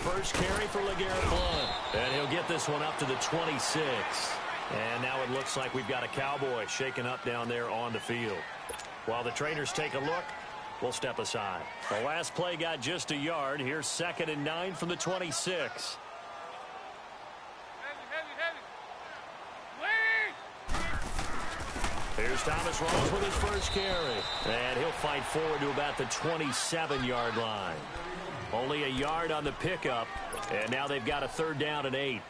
first carry for LeGarrette Blount. And he'll get this one up to the 26. And now it looks like we've got a Cowboy shaken up down there on the field. While the trainers take a look, we'll step aside. The last play got just a yard. Here's 2nd and 9 from the 26. Here's Thomas Rawls with his first carry. And he'll fight forward to about the 27-yard line. Only a yard on the pickup. And now they've got a 3rd down and 8.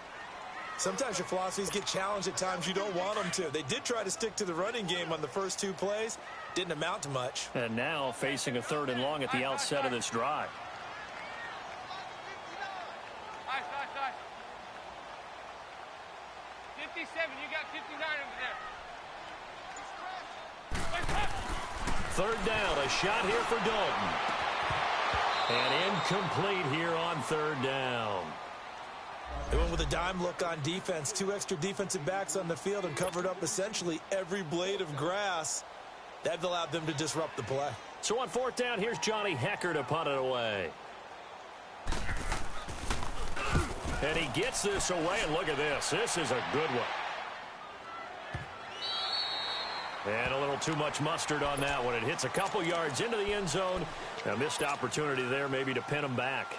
Sometimes your philosophies get challenged at times you don't want them to. They did try to stick to the running game on the first 2 plays. Didn't amount to much. And now facing a 3rd and long at the outset of this drive. 57, you got 59 over there. 3rd down, a shot here for Dalton. And incomplete here on 3rd down. They went with a dime look on defense. 2 extra defensive backs on the field and covered up essentially every blade of grass. That allowed them to disrupt the play. So on 4th down, here's Johnny Hecker to punt it away. And he gets this away, and look at this. This is a good one. And a little too much mustard on that one. It hits a couple yards into the end zone. A missed opportunity there maybe to pin him back.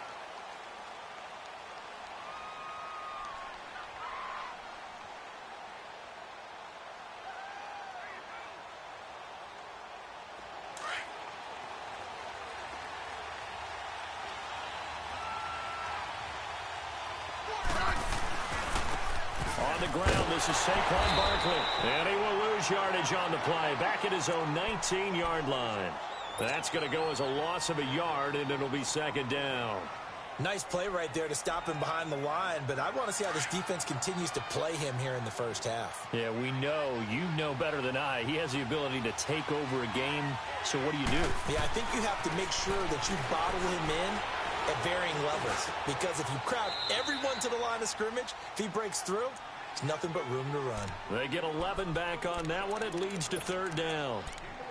On the ground, this is Saquon Barkley. And he will lose yardage on the play. Back at his own 19-yard line. That's going to go as a loss of a yard, and it'll be 2nd down. Nice play right there to stop him behind the line, but I want to see how this defense continues to play him here in the first half. Yeah, we know. You know better than I. He has the ability to take over a game. So what do you do? Yeah, I think you have to make sure that you bottle him in at varying levels. Because if you crowd everyone to the line of scrimmage, if he breaks through, it's nothing but room to run. They get 11 back on that one. It leads to 3rd down.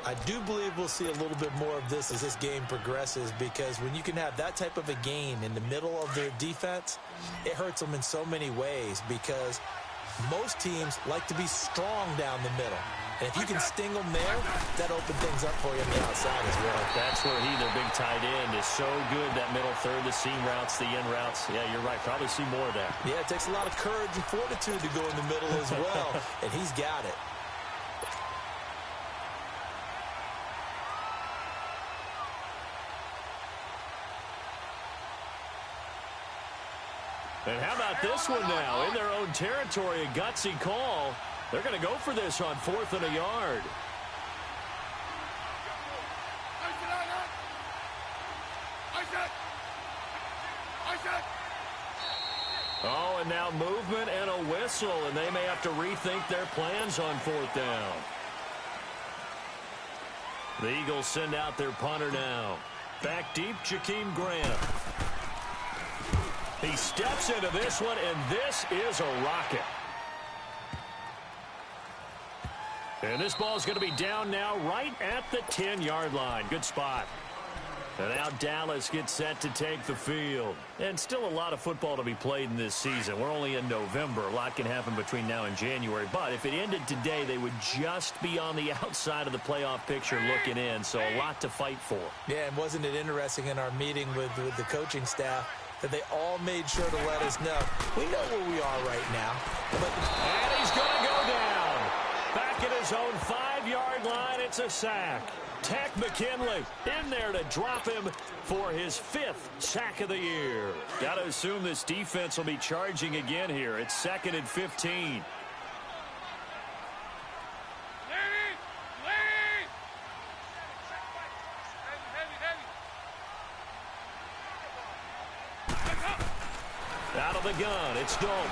I do believe we'll see a little bit more of this as this game progresses, because when you can have that type of a gain in the middle of their defense, it hurts them in so many ways, because most teams like to be strong down the middle. And if you can sting them there, that opens things up for you on the outside as well. That's where he, their big tight end, is so good, that middle third, the seam routes, the in routes. Yeah, you're right. Probably see more of that. Yeah, it takes a lot of courage and fortitude to go in the middle as well, and he's got it. And how about this one now? In their own territory, a gutsy call. They're going to go for this on 4th and a yard. Oh, and now movement and a whistle, and they may have to rethink their plans on 4th down. The Eagles send out their punter now. Back deep, Jakeem Grant. He steps into this one, and this is a rocket. And this ball is going to be down now right at the 10-yard line. Good spot. And now Dallas gets set to take the field. And still a lot of football to be played in this season. We're only in November. A lot can happen between now and January. But if it ended today, they would just be on the outside of the playoff picture looking in. So a lot to fight for. Yeah, and wasn't it interesting in our meeting with the coaching staff that they all made sure to let us know. We know where we are right now. And he's going to go down. Back at his own 5-yard line, it's a sack. Tech McKinley in there to drop him for his 5th sack of the year. Got to assume this defense will be charging again here. It's 2nd and 15. Out of the gun, it's Dalton.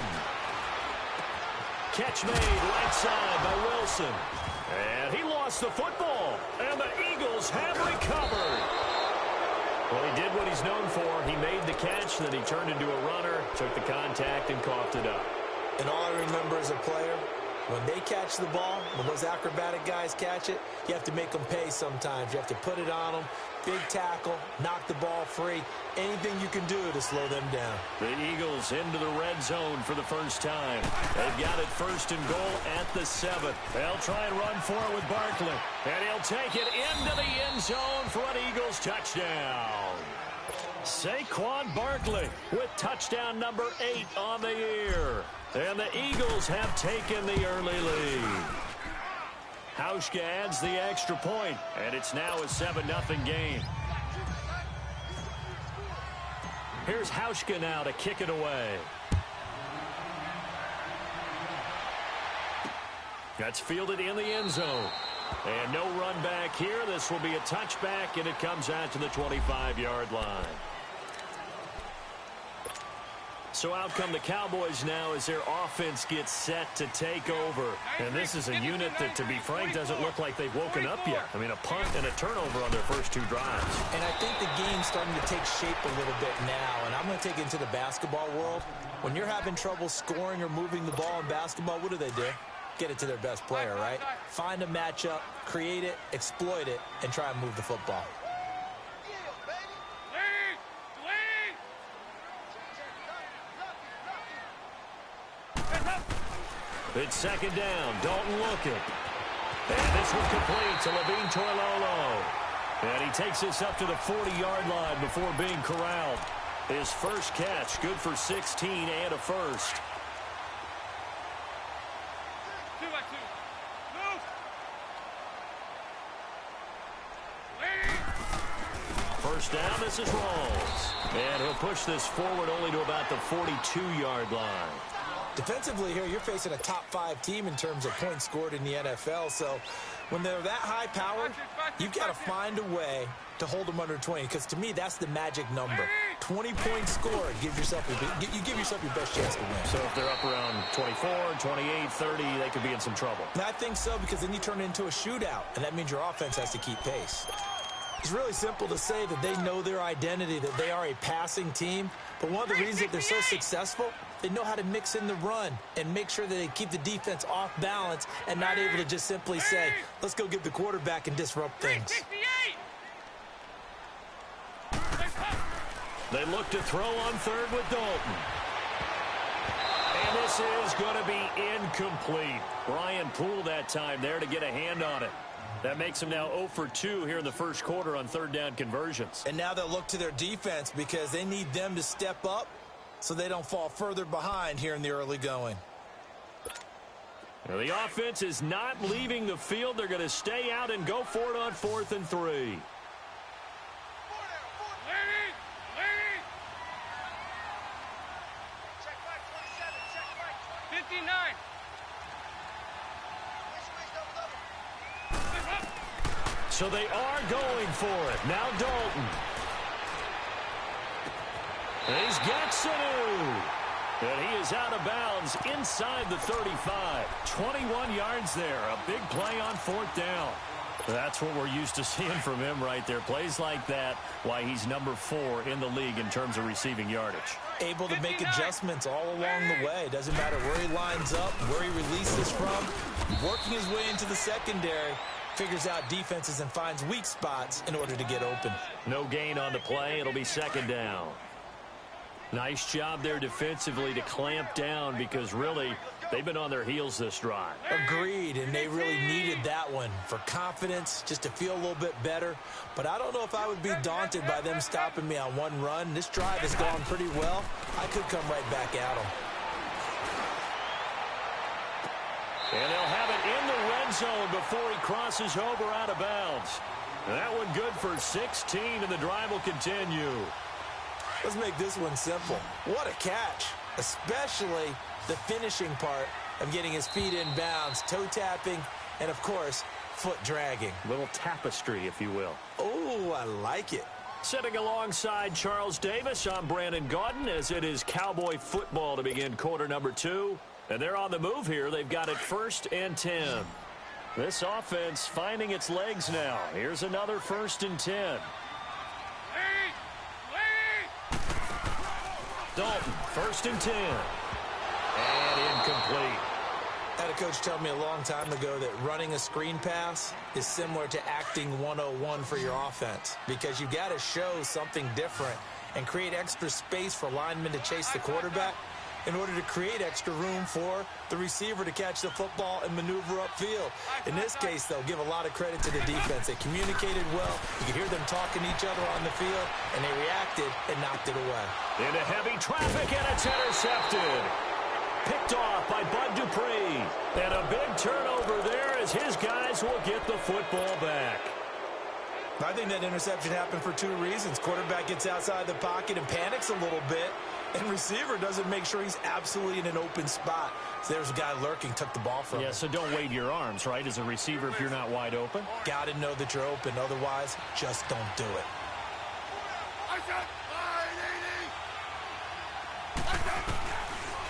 Catch made right side by Wilson. And he lost the football. And the Eagles have recovered. Well, he did what he's known for. He made the catch, then he turned into a runner, took the contact, and coughed it up. And all I remember as a player, When they catch the ball, when those acrobatic guys catch it, you have to make them pay sometimes. You have to put it on them, big tackle, knock the ball free, anything you can do to slow them down. The Eagles into the red zone for the first time. They've got it first and goal at the 7. They'll try and run for it with Barkley. And he'll take it into the end zone for an Eagles touchdown. Saquon Barkley with touchdown number 8 on the year. And the Eagles have taken the early lead. Hauschka adds the extra point, and it's now a 7-0 game. Here's Hauschka now to kick it away. That's fielded in the end zone. And no run back here. This will be a touchback, and it comes out to the 25-yard line. So out come the Cowboys now as their offense gets set to take over. And this is a unit that, to be frank, doesn't look like they've woken up yet. I mean, a punt and a turnover on their first 2 drives. And I think the game's starting to take shape a little bit now. And I'm going to take it into the basketball world. When you're having trouble scoring or moving the ball in basketball, what do? Get it to their best player, right? Find a matchup, create it, exploit it, and try and move the football. It's second down. Dalton looking. And this was complete to Levine Toilolo. And he takes this up to the 40-yard line before being corralled. His first catch, good for 16 and a first. 2 by 2. Move. First down, this is Rawls. And he'll push this forward only to about the 42-yard line. Defensively here, you're facing a top 5 team in terms of points scored in the NFL. So when they're that high powered, you've got to find a way to hold them under 20. Because to me, that's the magic number. 20 points scored. You give yourself your best chance to win. So if they're up around 24, 28, 30, they could be in some trouble. And I think so, because then you turn it into a shootout. And that means your offense has to keep pace. It's really simple to say that they know their identity, that they are a passing team. But one of the reasons that they're so successful, they know how to mix in the run and make sure that they keep the defense off balance and not able to just simply say, let's go get the quarterback and disrupt things. They look to throw on third with Dalton. And this is going to be incomplete. Brian Poole that time there to get a hand on it. That makes him now 0 for 2 here in the first quarter on third down conversions. And now they'll look to their defense because they need them to step up so they don't fall further behind here in the early going. Now the offense is not leaving the field. They're going to stay out and go for it on 4th and 3. 59. So they are going for it. Now Dalton. And he's got Sanu. And he is out of bounds inside the 35. 21 yards there. A big play on 4th down. That's what we're used to seeing from him right there. Plays like that, why he's number 4 in the league in terms of receiving yardage. Able to make adjustments all along the way. Doesn't matter where he lines up, where he releases from. Working his way into the secondary. Figures out defenses and finds weak spots in order to get open. No gain on the play. It'll be second down. Nice job there defensively to clamp down because really they've been on their heels this drive. Agreed, and they really needed that one for confidence, just to feel a little bit better. But I don't know if I would be daunted by them stopping me on one run. This drive has gone pretty well. I could come right back at them. And they'll have it in the red zone before he crosses over out of bounds. That one good for 16, and the drive will continue. Let's make this one simple. What a catch, especially the finishing part of getting his feet in bounds, toe tapping, and, of course, foot dragging. Little tapestry, if you will. Oh, I like it. Sitting alongside Charles Davis, I'm Brandon Gaudin, as it is Cowboy football to begin quarter number 2. And they're on the move here. They've got it 1st and 10. This offense finding its legs now. Here's another 1st and 10. Dalton, 1st and 10. And incomplete. Had a coach told me a long time ago that running a screen pass is similar to acting 101 for your offense because you've got to show something different and create extra space for linemen to chase the quarterback in order to create extra room for the receiver to catch the football and maneuver upfield. In this case, they'll give a lot of credit to the defense. They communicated well. You could hear them talking to each other on the field, and they reacted and knocked it away. Into heavy traffic, and it's intercepted. Picked off by Bud Dupree. And a big turnover there as his guys will get the football back. I think that interception happened for two reasons. Quarterback gets outside the pocket and panics a little bit, and receiver doesn't make sure he's absolutely in an open spot. So there's a guy lurking, took the ball from him. Yeah, so don't wave your arms, right, as a receiver if you're not wide open. Got to know that you're open. Otherwise, just don't do it.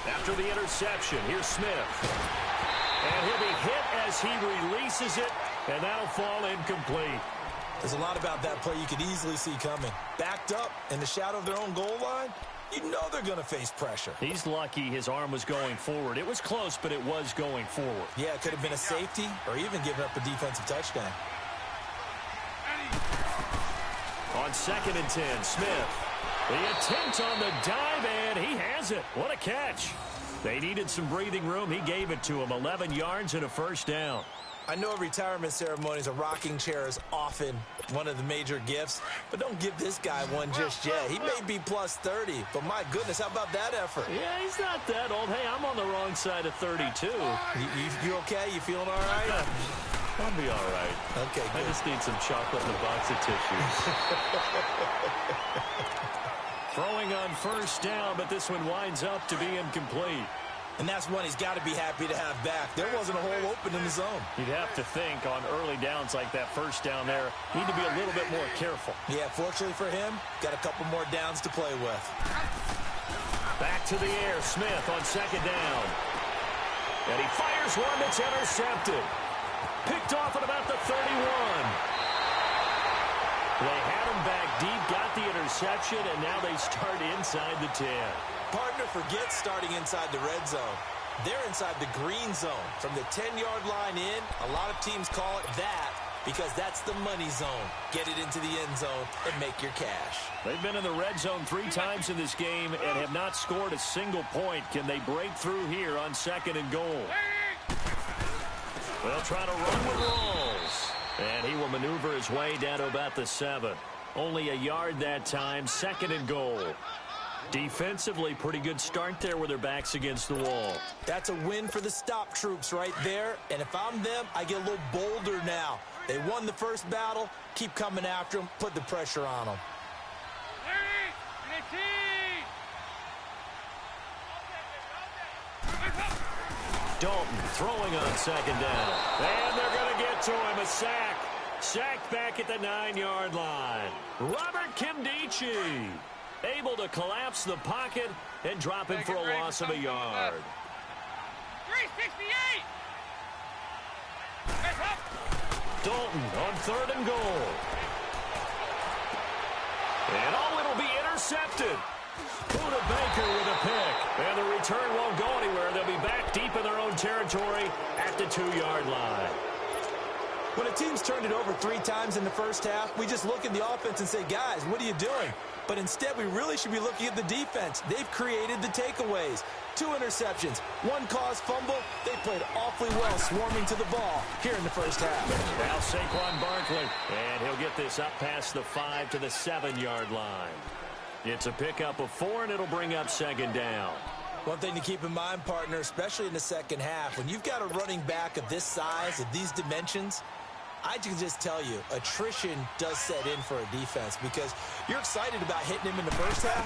After the interception, here's Smith. And he'll be hit as he releases it, and that'll fall incomplete. There's a lot about that play you could easily see coming. Backed up in the shadow of their own goal line, you know they're going to face pressure. He's lucky his arm was going forward. It was close, but it was going forward. Yeah, it could have been a safety or even given up a defensive touchdown. On 2nd and 10, Smith. The attempt on the dive, and he has it. What a catch. They needed some breathing room. He gave it to him. 11 yards and a first down. I know at retirement ceremonies, a rocking chair is often one of the major gifts, but don't give this guy one just yet. He may be plus 30, but my goodness, how about that effort? Yeah, he's not that old. Hey, I'm on the wrong side of 32. You okay? You feeling all right? I'll be all right. Okay, good. I just need some chocolate and a box of tissues. Throwing on first down, but this one winds up to be incomplete. And that's one he's got to be happy to have back. There wasn't a hole open in the zone. You'd have to think on early downs like that first down there, need to be a little bit more careful. Yeah, fortunately for him, got a couple more downs to play with. Back to the air, Smith on 2nd down. And he fires one that's intercepted. Picked off at about the 31. They had him back deep, got the interception, and now they start inside the 10. Partner forgets starting inside the red zone. They're inside the green zone. From the 10-yard line in, a lot of teams call it that because that's the money zone. Get it into the end zone and make your cash. They've been in the red zone 3 times in this game and have not scored a single point. Can they break through here on 2nd and goal? They'll try to run with Rawls. And he will maneuver his way down to about the 7. Only a yard that time, 2nd and goal. Defensively, pretty good start there with their backs against the wall. That's a win for the stop troops right there. And if I'm them, I get a little bolder now. They won the first battle. Keep coming after them. Put the pressure on them. Dalton throwing on 2nd down. And they're going to get to him. A sack. Sacked back at the 9-yard line. Robert Kimdichie able to collapse the pocket and drop him for a loss of a yard. 368. Dalton on 3rd and goal. And it'll be intercepted. Buda Baker with a pick. And the return won't go anywhere. They'll be back deep in their own territory at the 2-yard line. When a team's turned it over 3 times in the first half, we just look at the offense and say, guys, what are you doing? But instead, we really should be looking at the defense. They've created the takeaways. 2 interceptions, 1 caused fumble. They played awfully well swarming to the ball here in the first half. Now Saquon Barkley, and he'll get this up past the 5 to the 7-yard line. It's a pickup of 4, and it'll bring up 2nd down. One thing to keep in mind, partner, especially in the second half, when you've got a running back of this size, of these dimensions, I can just tell you, attrition does set in for a defense because you're excited about hitting him in the first half.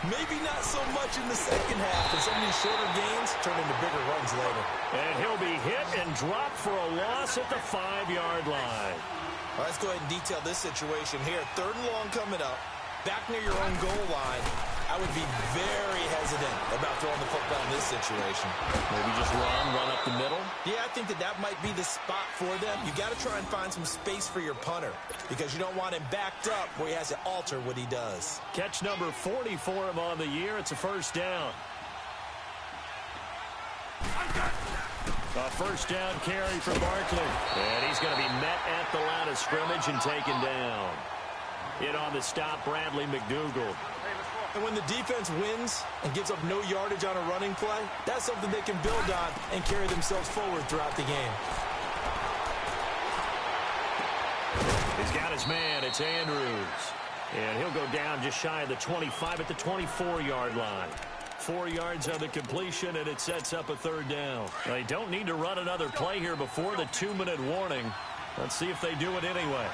Maybe not so much in the second half, and some of these shorter gains turn into bigger runs later. And he'll be hit and dropped for a loss at the 5-yard line. All right, let's go ahead and detail this situation here. 3rd and long coming up, back near your own goal line. I would be very hesitant about throwing the football in this situation. Maybe just run up the middle? Yeah, I think that might be the spot for them. You got to try and find some space for your punter because you don't want him backed up where he has to alter what he does. Catch number 40 for him on the year. It's a first down. A first down carry for Barkley. And he's going to be met at the line of scrimmage and taken down. In on the stop, Bradley McDougald. And when the defense wins and gives up no yardage on a running play, that's something they can build on and carry themselves forward throughout the game. He's got his man. It's Andrews. And he'll go down just shy of the 25 at the 24-yard line. 4 yards on the completion, and it sets up a third down. They don't need to run another play here before the 2-minute warning. Let's see if they do it anyway.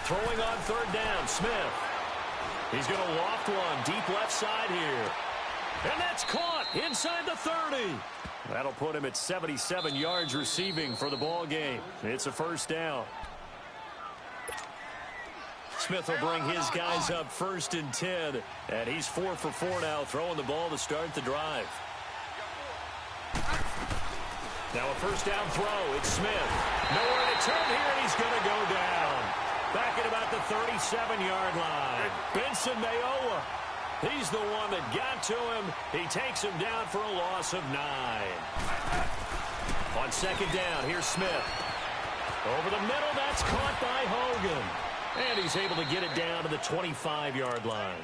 Throwing on third down, Smith. He's going to loft one deep left side here. And that's caught inside the 30. That'll put him at 77 yards receiving for the ball game. It's a first down. Smith will bring his guys up 1st and 10. And he's 4 for 4 now, throwing the ball to start the drive. Now a first down throw. It's Smith. Nowhere to turn here, and he's going to go down. Back at about the 37-yard line. Benson Mayowa. He's the one that got to him. He takes him down for a loss of 9. On second down, here's Smith. Over the middle, that's caught by Hogan. And he's able to get it down to the 25-yard line.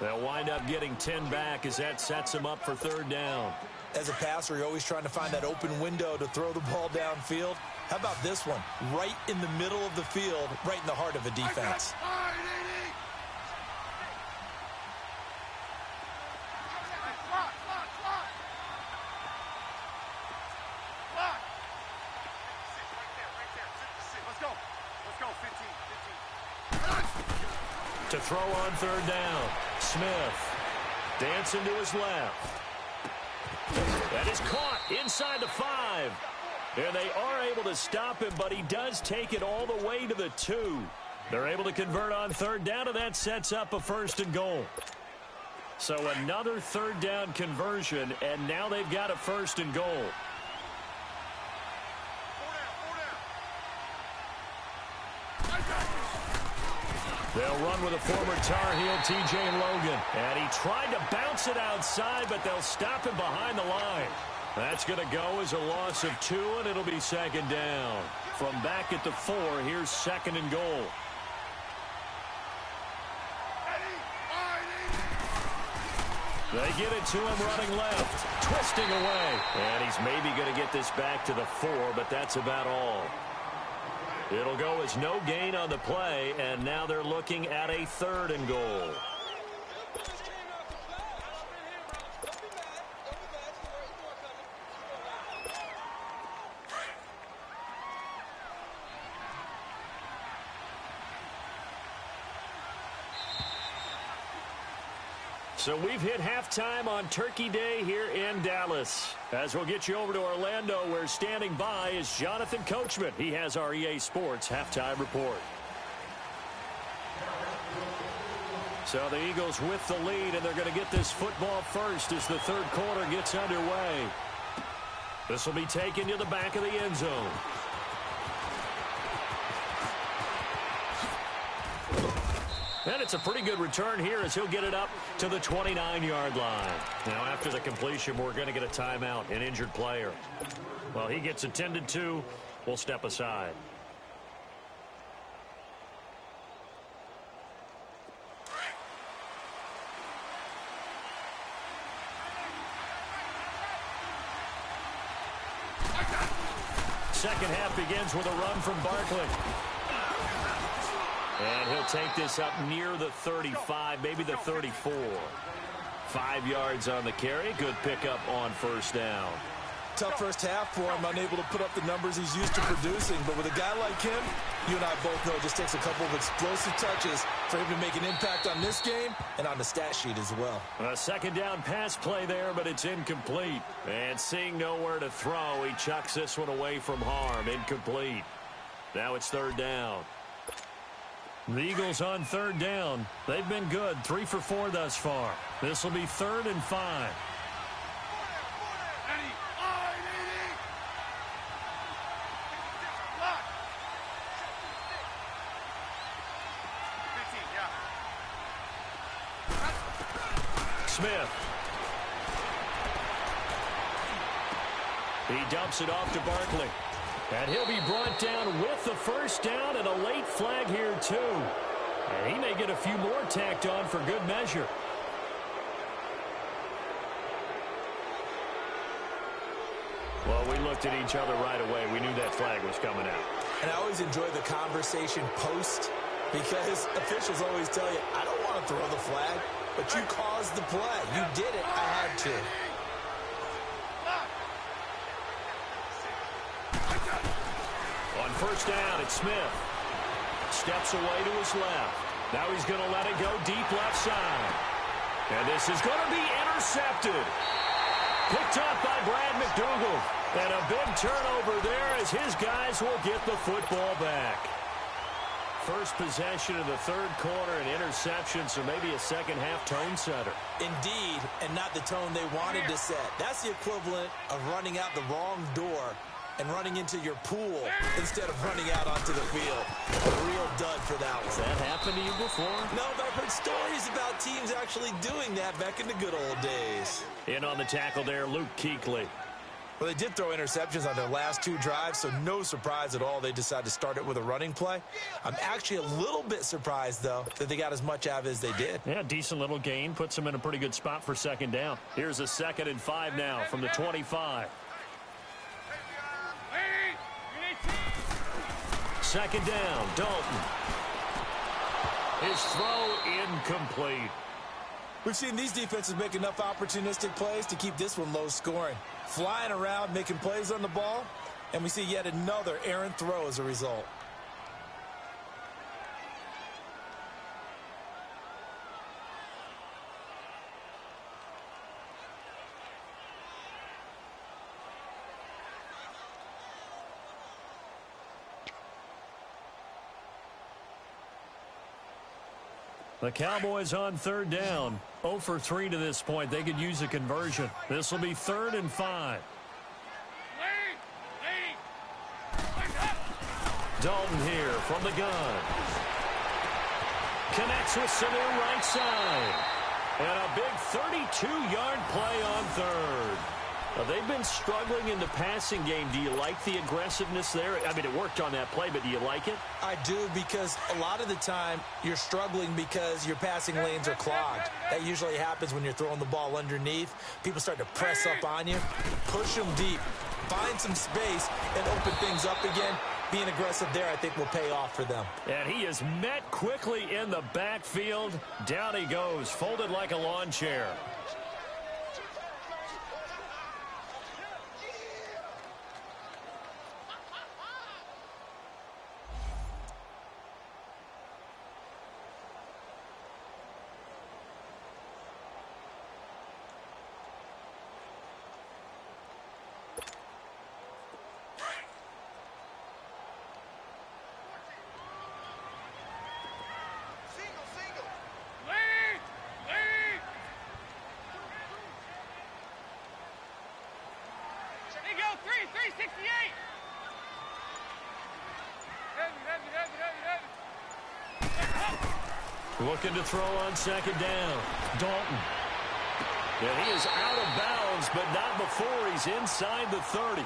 They'll wind up getting 10 back as that sets him up for third down. As a passer, you're always trying to find that open window to throw the ball downfield. How about this one? Right in the middle of the field, right in the heart of a defense. To throw on third down, Smith dancing to his left. That is caught inside the 5. And they are able to stop him, but he does take it all the way to the 2. They're able to convert on third down, and that sets up a 1st and goal. So another third down conversion, and now they've got a 1st and goal. They'll run with a former Tar Heel, T.J. Logan. And he tried to bounce it outside, but they'll stop him behind the line. That's going to go as a loss of 2, and it'll be second down. From back at the 4, here's 2nd and goal. They get it to him running left, twisting away. And he's maybe going to get this back to the 4, but that's about all. It'll go as no gain on the play, and now they're looking at a 3rd and goal. So we've hit halftime on Turkey Day here in Dallas. As we'll get you over to Orlando, where standing by is Jonathan Coachman. He has our EA Sports halftime report. So the Eagles with the lead, and they're going to get this football first as the third quarter gets underway. This will be taken to the back of the end zone. And it's a pretty good return here as he'll get it up to the 29-yard line. Now, after the completion, we're going to get a timeout, an injured player. Well, he gets attended to. We'll step aside. Second half begins with a run from Barkley. And he'll take this up near the 35, maybe the 34. 5 yards on the carry. Good pickup on first down. Tough first half for him, unable to put up the numbers he's used to producing. But with a guy like him, you and I both know it just takes a couple of explosive touches for him to make an impact on this game and on the stat sheet as well. A second down pass play there, but it's incomplete. And seeing nowhere to throw, he chucks this one away from harm. Incomplete. Now it's third down. The Eagles on third down. They've been good, 3 for 4 thus far. This will be 3rd and 5. Smith. He dumps it off to Barkley. And he'll be brought down with the first down and a late flag here, too. And he may get a few more tacked on for good measure. Well, we looked at each other right away. We knew that flag was coming out. And I always enjoy the conversation post because officials always tell you, I don't want to throw the flag, but you caused the play. You did it. I had to. On first down, it's Smith. Steps away to his left. Now he's going to let it go deep left side. And this is going to be intercepted. Picked up by Brad McDougal. And a big turnover there as his guys will get the football back. First possession of the third quarter, an interception, so maybe a second-half tone setter. Indeed, and not the tone they wanted to set. That's the equivalent of running out the wrong door and running into your pool instead of running out onto the field. A real dud for that one. Has that happened to you before? No, but I've heard stories about teams actually doing that back in the good old days. In on the tackle there, Luke Kuechly. Well, they did throw interceptions on their last two drives, so no surprise at all they decided to start it with a running play. I'm actually a little bit surprised, though, that they got as much out of it as they did. Yeah, decent little gain. Puts them in a pretty good spot for second down. Here's a 2nd and 5 now from the 25. Second down, Dalton. His throw incomplete. We've seen these defenses make enough opportunistic plays to keep this one low scoring. Flying around, making plays on the ball, and we see yet another errant throw as a result. The Cowboys on third down. 0 for 3 to this point. They could use a conversion. This will be 3rd and 5. Dalton here from the gun. Connects with Sanu right side. And a big 32-yard play on third. They've been struggling in the passing game. Do you like the aggressiveness there? I mean, it worked on that play, but do you like it? I do, because a lot of the time you're struggling because your passing lanes are clogged. That usually happens when you're throwing the ball underneath. People start to press up on you, push them deep, find some space, and open things up again. Being aggressive there, I think, will pay off for them. And he is met quickly in the backfield. Down he goes, folded like a lawn chair. Looking to throw on second down. Dalton. And he is out of bounds, but not before he's inside the 30.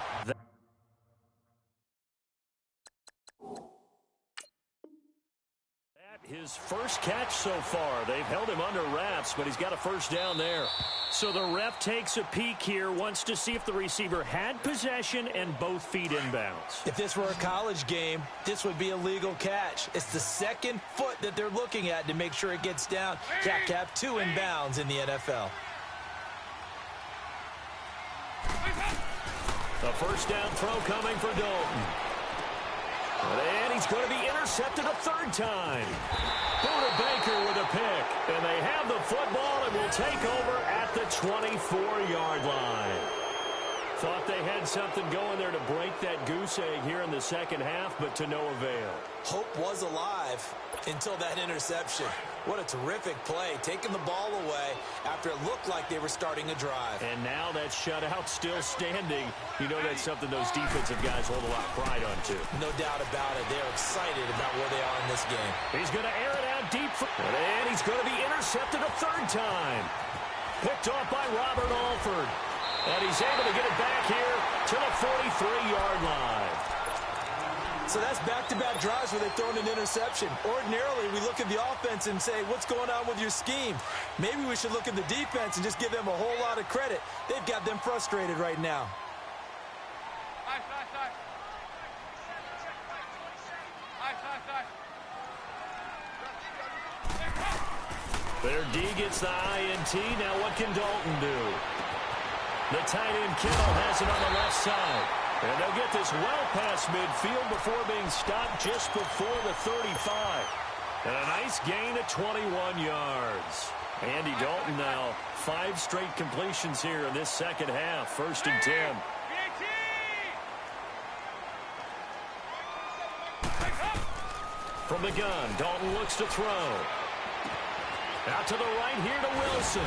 His first catch so far. They've held him under wraps, but he's got a first down there. So the ref takes a peek here, wants to see if the receiver had possession and both feet inbounds. If this were a college game, this would be a legal catch. It's the second foot that they're looking at to make sure it gets down. Cap 2 inbounds in the NFL. A first down throw coming for Dalton. And he's going to be intercepted a third time. Buda Baker with a pick. And they have the football and will take over at the 24-yard line. Thought they had something going there to break that goose egg here in the second half, but to no avail. Hope was alive until that interception. What a terrific play, taking the ball away after it looked like they were starting a drive. And now that shutout still standing. You know that's something those defensive guys hold a lot of pride on, too. No doubt about it. They're excited about where they are in this game. He's going to air it out deep. And he's going to be intercepted a third time. Picked off by Robert Alford. And he's able to get it back here to the 43-yard line. So that's back-to-back drives where they've thrown an interception. Ordinarily, we look at the offense and say, what's going on with your scheme? Maybe we should look at the defense and just give them a whole lot of credit. They've got them frustrated right now. Their D gets the INT. Now what can Dalton do? The tight end Kittle has it on the left side. And they'll get this well past midfield before being stopped just before the 35. And a nice gain of 21 yards. Andy Dalton now 5 straight completions here in this second half. 1st and 10. From the gun, Dalton looks to throw. Out to the right here to Wilson.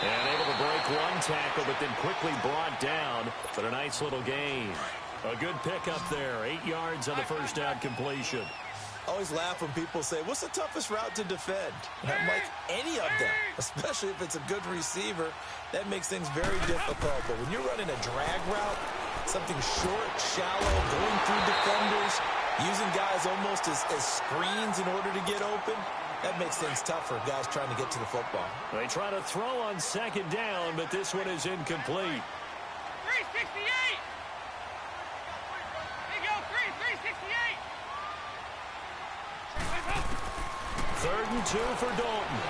And able to break one tackle, but then quickly brought down. But a nice little gain. A good pickup there. 8 yards on the first down completion. Always laugh when people say, what's the toughest route to defend? And I'm like, any of them, especially if it's a good receiver. That makes things very difficult. But when you're running a drag route, something short, shallow, going through defenders, using guys almost as screens in order to get open, that makes things tough for guys trying to get to the football. They try to throw on second down, but this one is incomplete. 368! There you go, 368! 3rd and 2 for Dalton.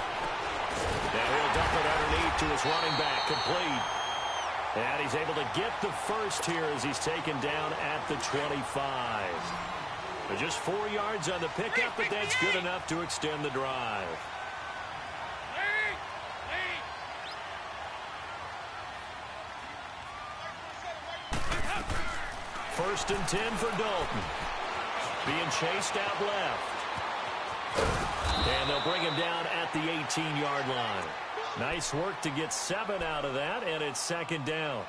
Now he'll dump it underneath to his running back, complete. And he's able to get the first here as he's taken down at the 25. Just 4 yards on the pickup, but that's good enough to extend the drive. First and 10 for Dalton. Being chased out left. And they'll bring him down at the 18-yard line. Nice work to get 7 out of that, and it's 2nd down.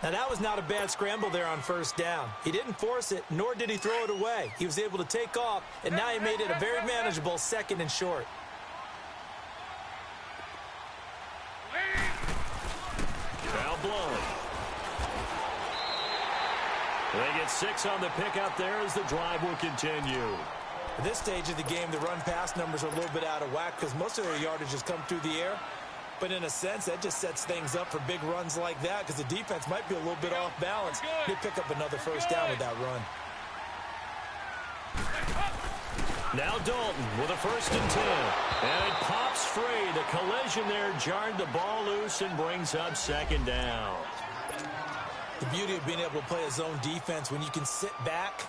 Now, that was not a bad scramble there on 1st down. He didn't force it, nor did he throw it away. He was able to take off, and now he made it a very manageable 2nd and short. Foul blown. They get 6 on the pickup there as the drive will continue. At this stage of the game, the run-pass numbers are a little bit out of whack because most of their yardage has come through the air. But in a sense, that just sets things up for big runs like that because the defense might be a little bit off balance. They pick up another 1st down with that run. Now Dalton with a 1st and 10. And it pops free. The collision there jarred the ball loose and brings up 2nd down. The beauty of being able to play a zone defense when you can sit back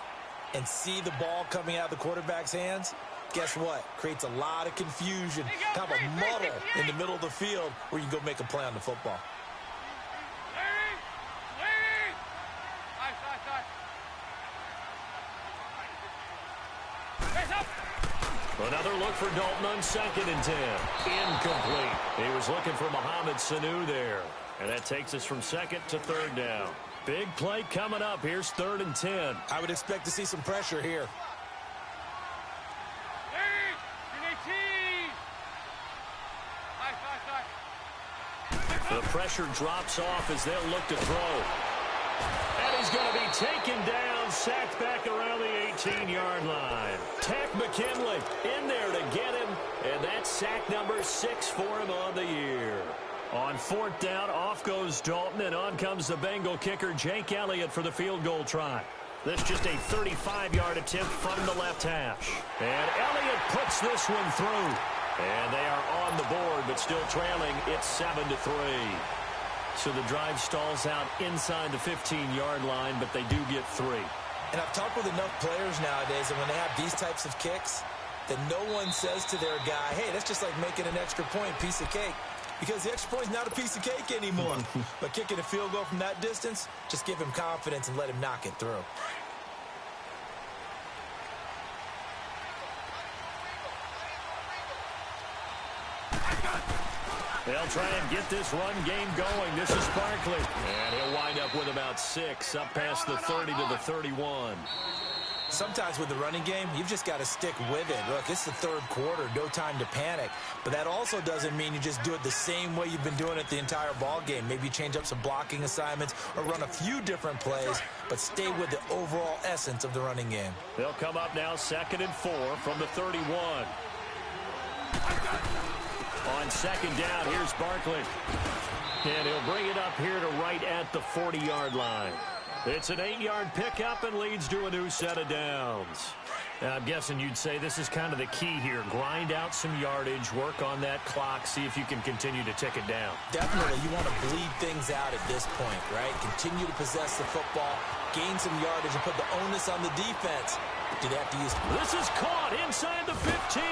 and see the ball coming out of the quarterback's hands, guess what? Creates a lot of confusion, kind of a muddle in the middle of the field where you can go make a play on the football. Another look for Dalton on 2nd and 10. Incomplete. He was looking for Mohamed Sanu there. And that takes us from 2nd to 3rd down. Big play coming up. Here's 3rd and 10. I would expect to see some pressure here. The pressure drops off as they'll look to throw. And he's going to be taken down, sacked back around the 18-yard line. Tack McKinley in there to get him, and that's sack number 6 for him on the year. On 4th down, off goes Dalton, and on comes the Bengal kicker, Jake Elliott, for the field goal try. This just a 35-yard attempt from the left hash. And Elliott puts this one through. And they are on the board, but still trailing. It's 7-3. So the drive stalls out inside the 15-yard line, but they do get 3. And I've talked with enough players nowadays, and when they have these types of kicks, that no one says to their guy, hey, that's just like making an extra point, piece of cake. Because the extra point is not a piece of cake anymore. But kicking a field goal from that distance, just give him confidence and let him knock it through. They'll try and get this run game going. This is Barkley. And he'll wind up with about 6, up past the 30 to the 31. Sometimes with the running game, you've just got to stick with it. Look, it's the third quarter, no time to panic. But that also doesn't mean you just do it the same way you've been doing it the entire ball game. Maybe you change up some blocking assignments or run a few different plays, but stay with the overall essence of the running game. They'll come up now 2nd and 4 from the 31. On 2nd down, here's Barkley. And he'll bring it up here to right at the 40-yard line. It's an 8-yard pickup and leads to a new set of downs. Now, I'm guessing you'd say this is kind of the key here. Grind out some yardage, work on that clock, see if you can continue to tick it down. Definitely. You want to bleed things out at this point, right? Continue to possess the football, gain some yardage, and put the onus on the defense. Do they have to use... This is caught inside the 15.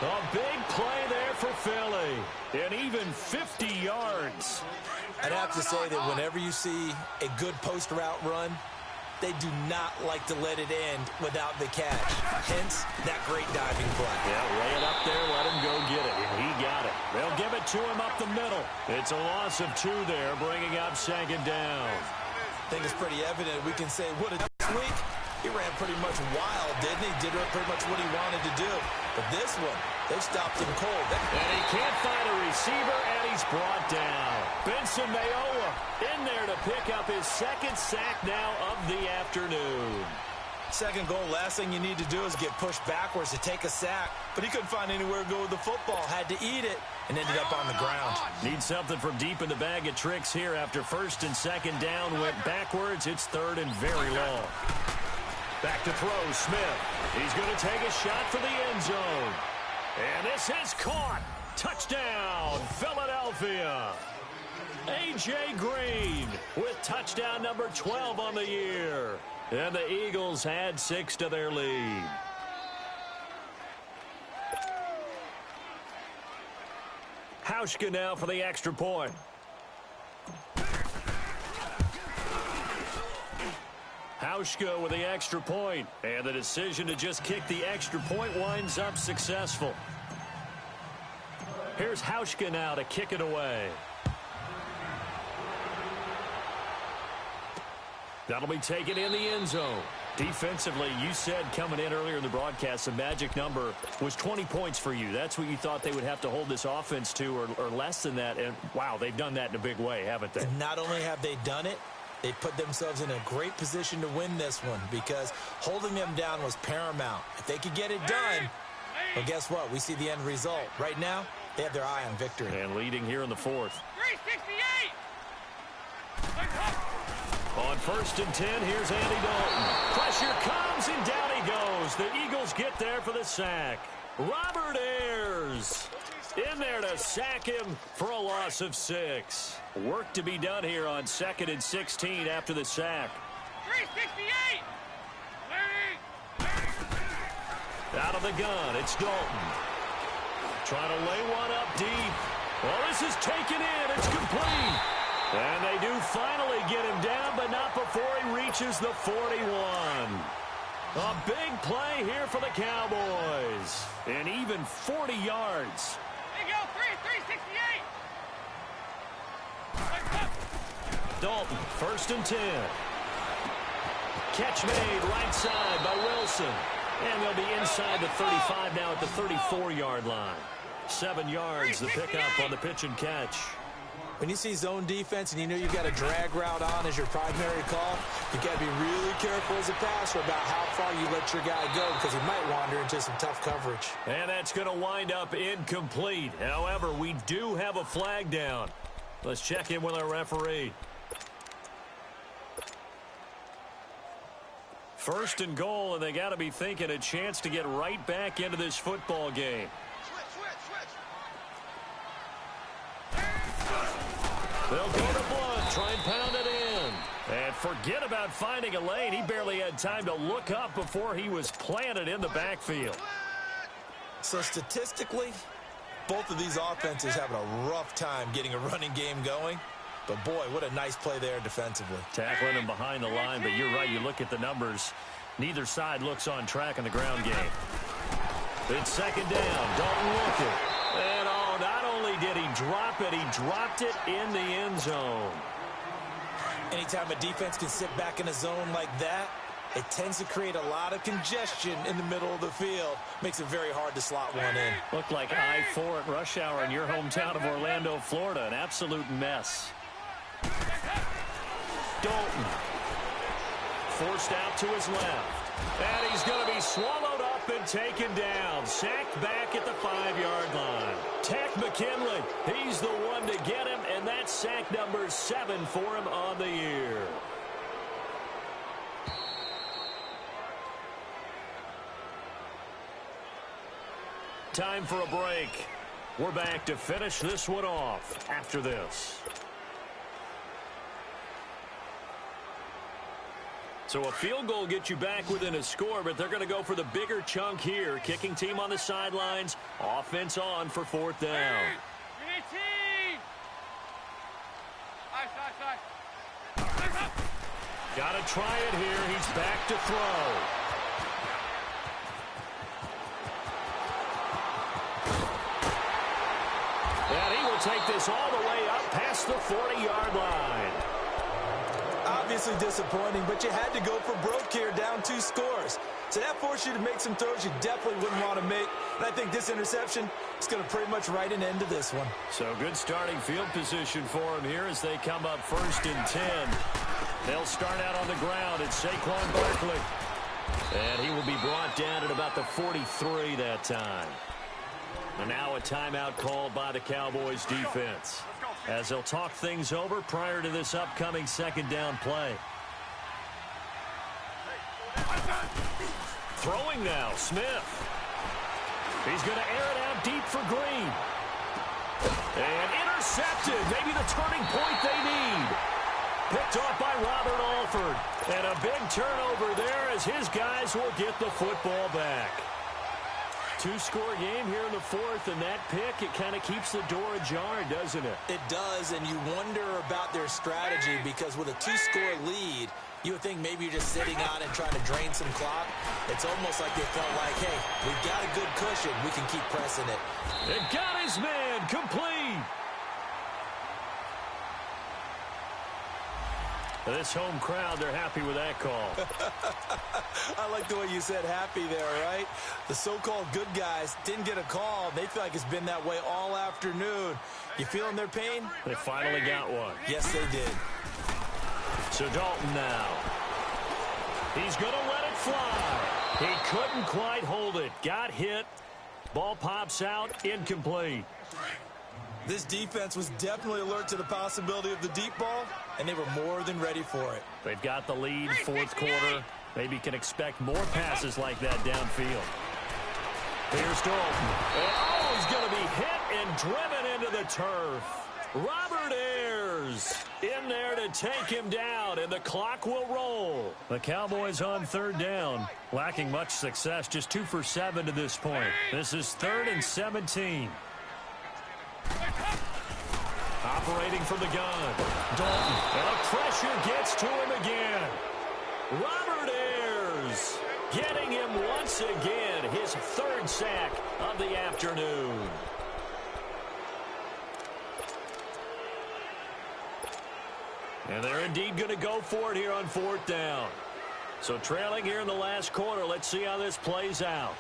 A big play there for Philly. And even 50 yards. I'd have to say that whenever you see a good post route run, they do not like to let it end without the catch. Hence, that great diving play. Yeah, lay it up there, let him go get it. And he got it. They'll give it to him up the middle. It's a loss of 2 there, bringing up 2nd down. I think it's pretty evident. We can say, what a week. He ran pretty much wild, didn't he? Did pretty much what he wanted to do. But this one, they stopped him cold. And he can't find a receiver, and he's brought down. Benson Mayowa in there to pick up his 2nd sack now of the afternoon. 2nd goal, last thing you need to do is get pushed backwards to take a sack. But he couldn't find anywhere to go with the football. Had to eat it and ended up on the ground. Need something from deep in the bag of tricks here. After 1st and 2nd down went backwards, it's 3rd and very long. Back to throw, Smith. He's going to take a shot for the end zone. And this is caught. Touchdown, Philadelphia. A.J. Green with touchdown number 12 on the year. And the Eagles add 6 to their lead. Hauschka now for the extra point. Hauschka with the extra point, and the decision to just kick the extra point winds up successful. Here's Hauschka now to kick it away. That'll be taken in the end zone. Defensively, you said coming in earlier in the broadcast, the magic number was 20 points for you. That's what you thought they would have to hold this offense to, or less than that. And, wow, they've done that in a big way, haven't they? And not only have they done it, they put themselves in a great position to win this one because holding them down was paramount. If they could get it done, well, guess what? We see the end result. Right now, they have their eye on victory. And leading here in the 4th. 368. On 1st and 10, here's Andy Dalton. Pressure comes, and down he goes. The Eagles get there for the sack. Robert Ayers in there to sack him for a loss of 6. Work to be done here on 2nd and 16 after the sack. 368. Out of the gun, it's Dalton. Trying to lay one up deep. Well, this is taken in. It's complete. And they do finally get him down, but not before he reaches the 41. A big play here for the Cowboys. And even 40 yards. There you go, 368. Dalton, 1st and 10. Catch made right side by Wilson. And they'll be inside the 35 now at the 34-yard line. 7 yards, the pickup on the pitch and catch. When you see zone defense and you know you've got a drag route on as your primary call, you got to be really careful as a passer about how far you let your guy go because he might wander into some tough coverage. And that's going to wind up incomplete. However, we do have a flag down. Let's check in with our referee. 1st and goal, and they got to be thinking a chance to get right back into this football game. They'll go to Blunt, try and pound it in. And forget about finding a lane. He barely had time to look up before he was planted in the backfield. So statistically, both of these offenses having a rough time getting a running game going. But, boy, what a nice play there defensively. Tackling him behind the line, but you're right. You look at the numbers. Neither side looks on track in the ground game. It's 2nd down. Dalton looking. And, oh, not only did he drop it, he dropped it in the end zone. Anytime a defense can sit back in a zone like that, it tends to create a lot of congestion in the middle of the field. Makes it very hard to slot one in. Looked like I-4 at rush hour in your hometown of Orlando, Florida. An absolute mess. Dalton. Forced out to his left. And he's going to be swallowed up and taken down. Sacked back at the 5-yard line. Takk McKinley, he's the one to get him, and that's sack number 7 for him on the year. Time for a break. We're back to finish this one off after this. So a field goal gets you back within a score, but they're going to go for the bigger chunk here. Kicking team on the sidelines. Offense on for 4th down. Got to try it here. He's back to throw. And he will take this all the way up past the 40-yard line. Obviously disappointing, but you had to go for broke here, down 2 scores. So that forced you to make some throws you definitely wouldn't want to make. And I think this interception is going to pretty much write an end to this one. So good starting field position for him here as they come up 1st and 10. They'll start out on the ground at Saquon Barkley. And he will be brought down at about the 43 that time. And now a timeout called by the Cowboys defense, as they'll talk things over prior to this upcoming 2nd down play. Throwing now, Smith. He's going to air it out deep for Green. And intercepted. Maybe the turning point they need. Picked off by Robert Alford. And a big turnover there as his guys will get the football back. 2-score game here in the 4th, and that pick, it kind of keeps the door ajar, doesn't it? It does, and you wonder about their strategy because with a 2-score lead, you would think maybe you're just sitting on and trying to drain some clock. It's almost like they felt like, hey, we've got a good cushion. We can keep pressing it. It got his man complete. This home crowd, they're happy with that call. I like the way you said happy there, right? The so-called good guys didn't get a call. They feel like it's been that way all afternoon. You feeling their pain? They finally got one. Yes, they did. So Dalton now. He's going to let it fly. He couldn't quite hold it. Got hit. Ball pops out. Incomplete. This defense was definitely alert to the possibility of the deep ball, and they were more than ready for it. They've got the lead 4th quarter. Maybe can expect more passes like that downfield. Here's Dalton. Oh, he's going to be hit and driven into the turf. Robert Ayers in there to take him down, and the clock will roll. The Cowboys on 3rd down, lacking much success, just 2 for 7 to this point. This is 3rd and 17. Operating from the gun. Dalton. And the pressure gets to him again. Robert Ayers getting him once again. His 3rd sack of the afternoon. And they're indeed going to go for it here on 4th down. So trailing here in the last quarter. Let's see how this plays out.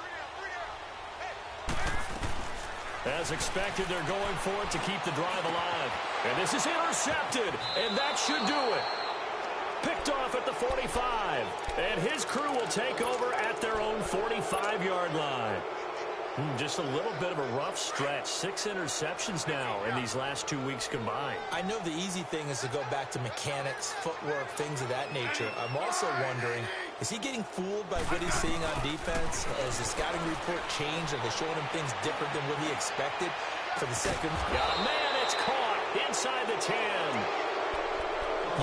As expected, they're going for it to keep the drive alive. And this is intercepted, and that should do it. Picked off at the 45, and his crew will take over at their own 45-yard line. Just a little bit of a rough stretch. 6 interceptions now in these last 2 weeks combined. I know the easy thing is to go back to mechanics, footwork, things of that nature. I'm also wondering, is he getting fooled by what he's seeing on defense? Has the scouting report changed? Are they showing him things different than what he expected for the second? Got a man, it's caught inside the 10.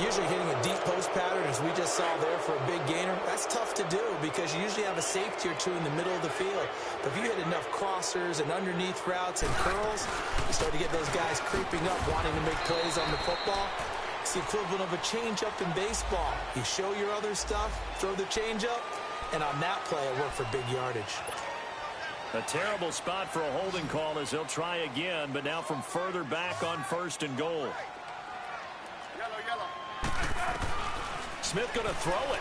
Usually hitting a deep post pattern, as we just saw there for a big gainer, that's tough to do because you usually have a safety or two in the middle of the field. But if you hit enough crossers and underneath routes and curls, you start to get those guys creeping up, wanting to make plays on the football. It's the equivalent of a changeup in baseball. You show your other stuff, throw the changeup, and on that play, it worked for big yardage. A terrible spot for a holding call as they'll try again, but now from further back on 1st and goal. Smith going to throw it.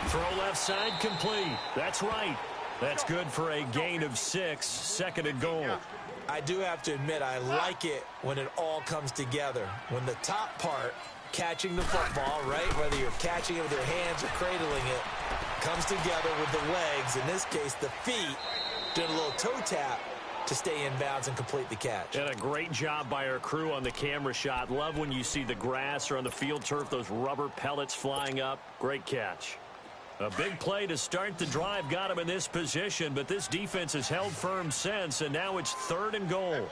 Throw left side complete. That's right. That's good for a gain of 6, 2nd and goal. I do have to admit, I like it when it all comes together. When the top part, catching the football, right, whether you're catching it with your hands or cradling it, comes together with the legs, in this case the feet, doing a little toe tap to stay in bounds and complete the catch. And a great job by our crew on the camera shot. Love when you see the grass or on the field turf, those rubber pellets flying up. Great catch. A big play to start the drive got him in this position, but this defense has held firm since, and now it's 3rd and goal.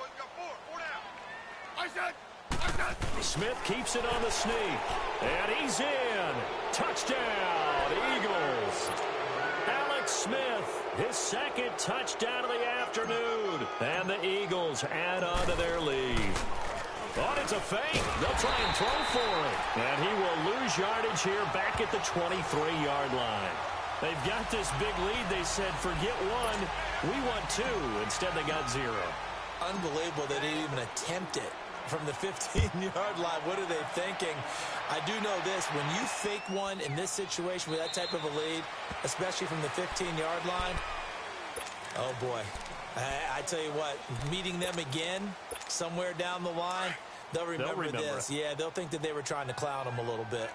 Smith keeps it on the sneak, and he's in. Touchdown, Eagles. Alex Smith, his 2nd touchdown of the afternoon, and the Eagles add on to their lead. Oh, it's a fake. They'll try and throw for it. And he will lose yardage here back at the 23-yard line. They've got this big lead. They said, forget 1. We want 2. Instead, they got 0. Unbelievable they didn't even attempt it from the 15-yard line. What are they thinking? I do know this. When you fake one in this situation with that type of a lead, especially from the 15-yard line, oh, boy. I tell you what, meeting them again somewhere down the line, they'll remember this. Yeah, they'll think that they were trying to clown them a little bit.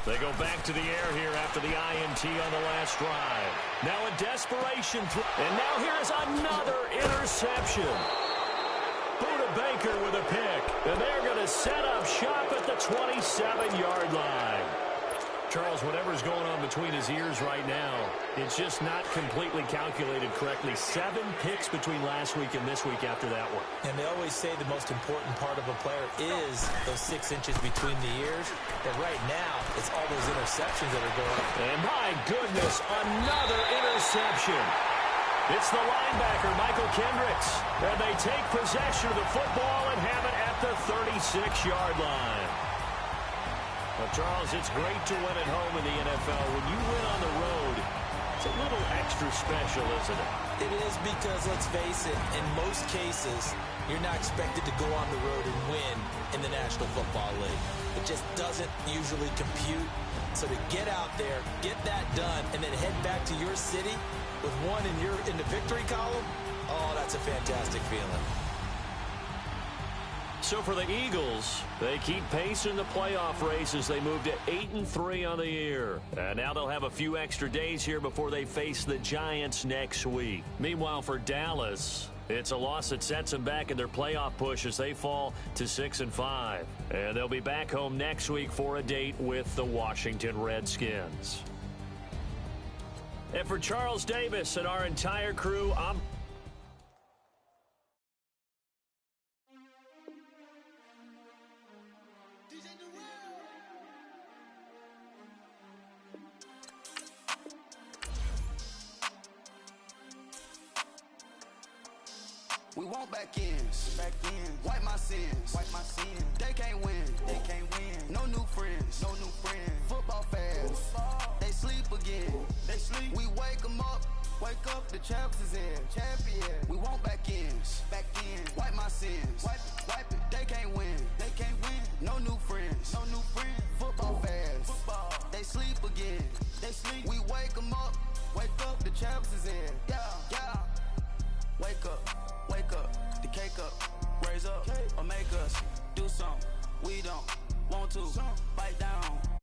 They go back to the air here after the INT on the last drive. Now a desperation throw. And now here's another interception. Buda Baker with a pick. And they're going to set up shop at the 27-yard line. Charles, whatever's going on between his ears right now, it's just not completely calculated correctly. 7 picks between last week and this week after that one. And they always say the most important part of a player is those 6 inches between the ears. But right now, it's all those interceptions that are going on. And my goodness, another interception. It's the linebacker, Michael Kendricks. And they take possession of the football and have it at the 36-yard line. Well, Charles, it's great to win at home in the NFL. When you win on the road, it's a little extra special, isn't it? It is because, let's face it, in most cases, you're not expected to go on the road and win in the National Football League. It just doesn't usually compute. So to get out there, get that done, and then head back to your city with 1 in the victory column, oh, that's a fantastic feeling. So for the Eagles, they keep pace in the playoff race as they move to 8-3 on the year. And now they'll have a few extra days here before they face the Giants next week. Meanwhile, for Dallas, it's a loss that sets them back in their playoff push as they fall to 6-5. And they'll be back home next week for a date with the Washington Redskins. And for Charles Davis and our entire crew, I'm We want back ends. Wipe my sins. They can't win. No new friends. Football fans. They sleep again. We wake them up. The champs is in. We want back ends. Wipe my sins. Wipe it. They can't win. No new friends. Football fans. They sleep again. We wake them up. The champs is in. Yeah. Wake up, the cake up, raise up, or make us do something we don't want to, bite down.